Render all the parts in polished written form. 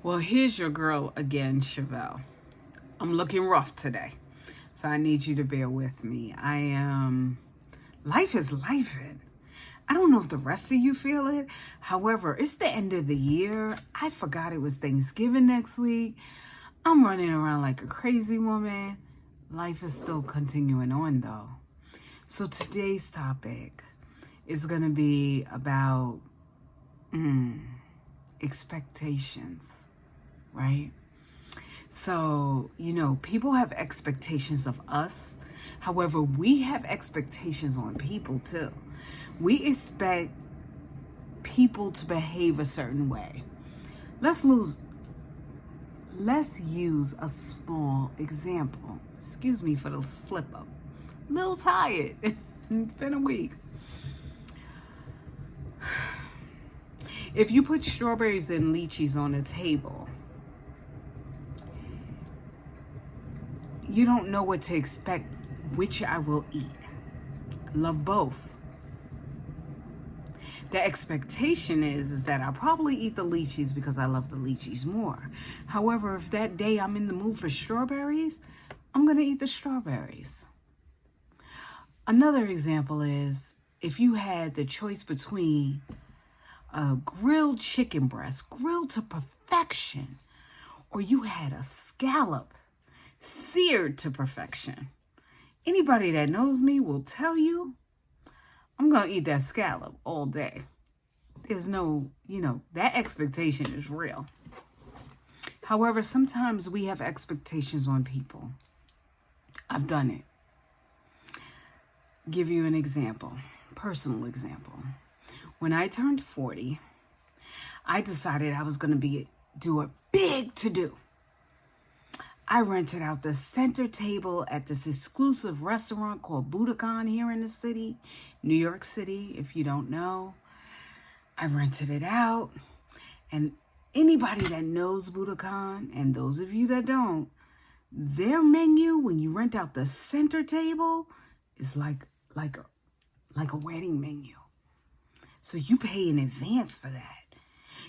Well, here's your girl again, Chevelle. I'm looking rough today, so I need you to bear with me. Life is lifing. I don't know if the rest of you feel it. However, it's the end of the year. I forgot it was Thanksgiving next week. I'm running around like a crazy woman. Life is still continuing on though. So today's topic is going to be about expectations, right? So, people have expectations of us. However, we have expectations on people too. We expect people to behave a certain way. Let's use a small example. Excuse me for the slip up. A little tired. It's been a week. If you put strawberries and lychees on a table, you don't know what to expect, which I will eat. I love both. The expectation is that I'll probably eat the lychees because I love the lychees more. However, if that day I'm in the mood for strawberries, I'm going to eat the strawberries. Another example is if you had the choice between a grilled chicken breast, grilled to perfection, or you had a scallop seared to perfection. Anybody that knows me will tell you I'm going to eat that scallop all day. There's no, that expectation is real. However, sometimes we have expectations on people. I've done it. Give you an example, personal example. When I turned 40, I decided I was going to do a big to-do. I rented out the center table at this exclusive restaurant called Budokan here in the city, New York City, if you don't know. I rented it out, and anybody that knows Budokan, and those of you that don't, their menu, when you rent out the center table, is like a wedding menu. So you pay in advance for that.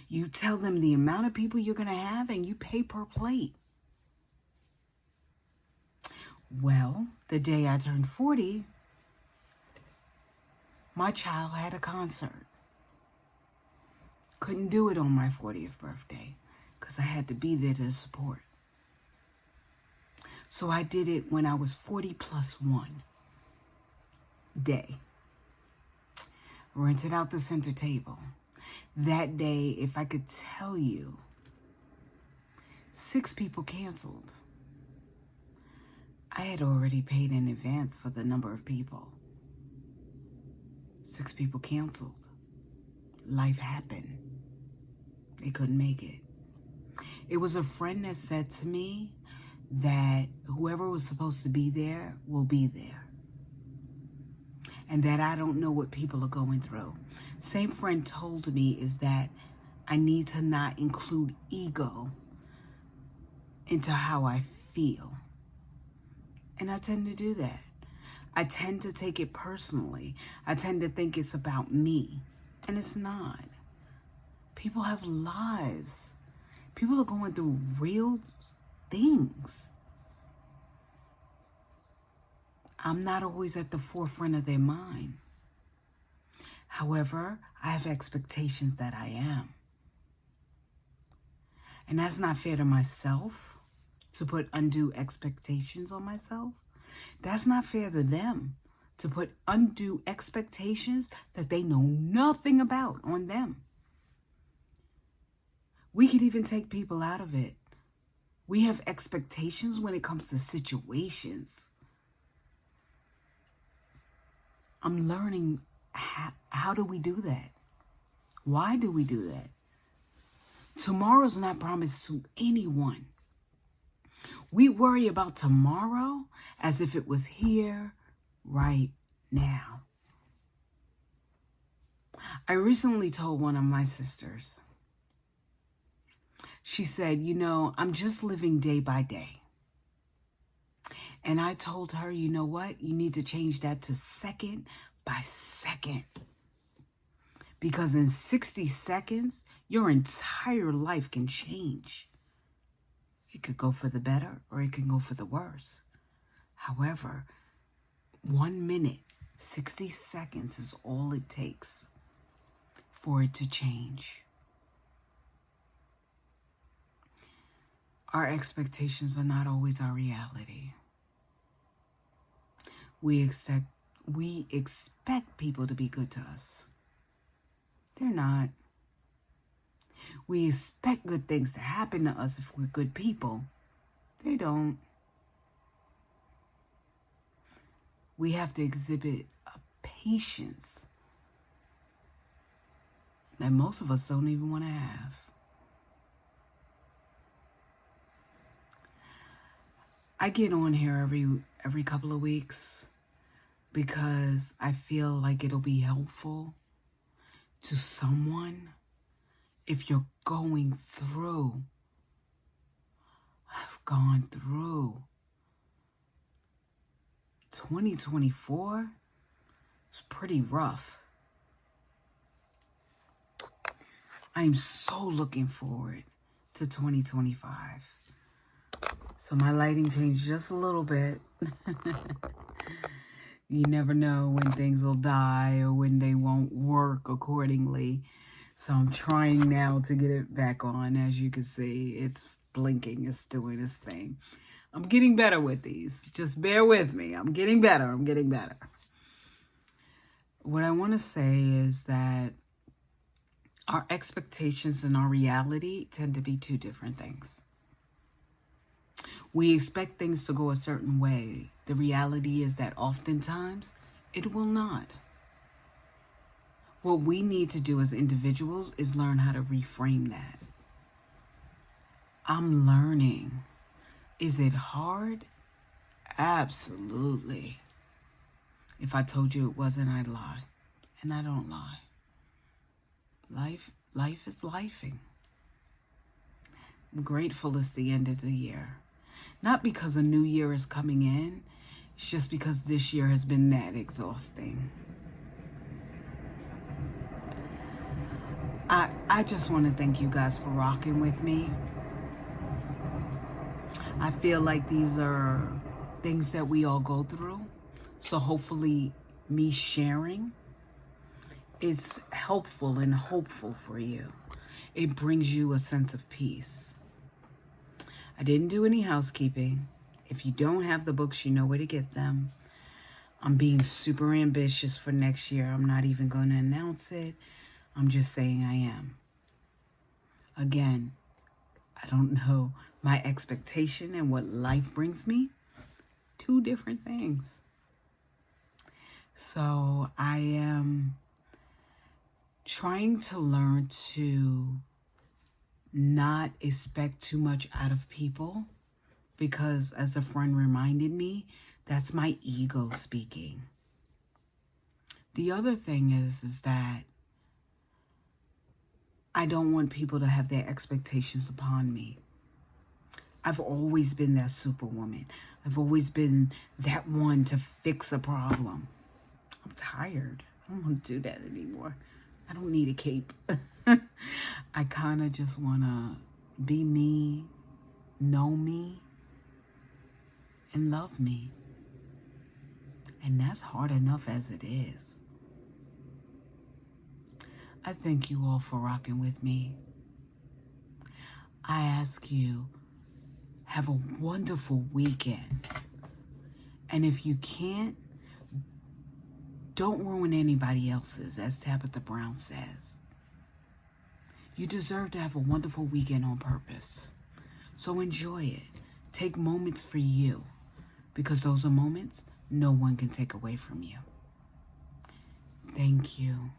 You tell them the amount of people you're going to have, and you pay per plate. Well, the day I turned 40, my child had a concert. Couldn't do it on my 40th birthday because I had to be there to support. So I did it when I was 40 plus 1 day. Rented out the center table. That day, if I could tell you, 6 people canceled. I had already paid in advance for the number of people. 6 people canceled. Life happened. They couldn't make it. It was a friend that said to me that whoever was supposed to be there will be there. And that I don't know what people are going through. Same friend told me is that I need to not include ego into how I feel. And I tend to do that. I tend to take it personally. I tend to think it's about me. And it's not. People have lives. People are going through real things. I'm not always at the forefront of their mind. However, I have expectations that I am. And that's not fair to myself. To put undue expectations on myself. That's not fair to them to put undue expectations that they know nothing about on them. We could even take people out of it. We have expectations when it comes to situations. I'm learning how do we do that? Why do we do that? Tomorrow's not promised to anyone. We worry about tomorrow as if it was here right now. I recently told one of my sisters, she said, I'm just living day by day. And I told her, you know what? You need to change that to second by second. Because in 60 seconds, your entire life can change. It could go for the better or it can go for the worse. However, 1 minute, 60 seconds is all it takes for it to change. Our expectations are not always our reality. We expect people to be good to us. They're not. We expect good things to happen to us if we're good people. They don't. We have to exhibit a patience that most of us don't even want to have. I get on here every couple of weeks because I feel like it'll be helpful to someone if you're going through. I've gone through 2024. It's pretty rough. I am so looking forward to 2025. So my lighting changed just a little bit. You never know when things will die or when they won't work accordingly. So I'm trying now to get it back on. As you can see, it's blinking, it's doing its thing. I'm getting better with these. Just bear with me. I'm getting better. What I want to say is that our expectations and our reality tend to be two different things. We expect things to go a certain way. The reality is that oftentimes it will not. What we need to do as individuals is learn how to reframe that. I'm learning. Is it hard? Absolutely. If I told you it wasn't, I'd lie. And I don't lie. Life is lifing. I'm grateful it's the end of the year. Not because a new year is coming in. It's just because this year has been that exhausting. I just want to thank you guys for rocking with me. I feel like these are things that we all go through. So hopefully me sharing is helpful and hopeful for you. It brings you a sense of peace. I didn't do any housekeeping. If you don't have the books, you know where to get them. I'm being super ambitious for next year. I'm not even going to announce it. I'm just saying I am. Again, I don't know my expectation and what life brings me. Two different things. So I am trying to learn to not expect too much out of people, because as a friend reminded me, that's my ego speaking. The other thing is that I don't want people to have their expectations upon me. I've always been that superwoman. I've always been that one to fix a problem. I'm tired. I don't want to do that anymore. I don't need a cape. I kind of just want to be me, know me, and love me. And that's hard enough as it is. I thank you all for rocking with me. I ask you, have a wonderful weekend. And if you can't, don't ruin anybody else's, as Tabitha Brown says. You deserve to have a wonderful weekend on purpose. So enjoy it. Take moments for you, because those are moments no one can take away from you. Thank you.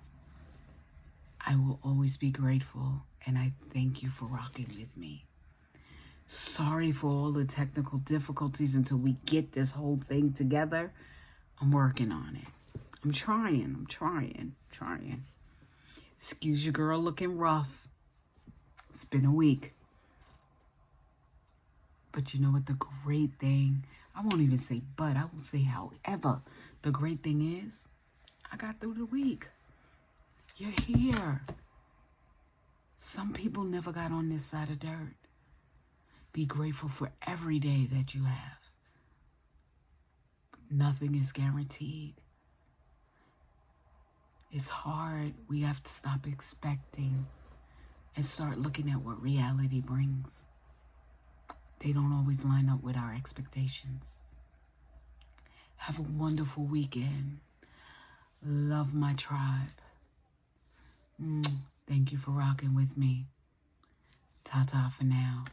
I will always be grateful, and I thank you for rocking with me. Sorry for all the technical difficulties until we get this whole thing together. I'm working on it. I'm trying. Excuse your girl looking rough. It's been a week. But you know what the great thing, I won't even say but, I will say however. The great thing is, I got through the week. You're here. Some people never got on this side of dirt. Be grateful for every day that you have. Nothing is guaranteed. It's hard. We have to stop expecting and start looking at what reality brings. They don't always line up with our expectations. Have a wonderful weekend. Love my tribe. Thank you for rocking with me. Ta-ta for now.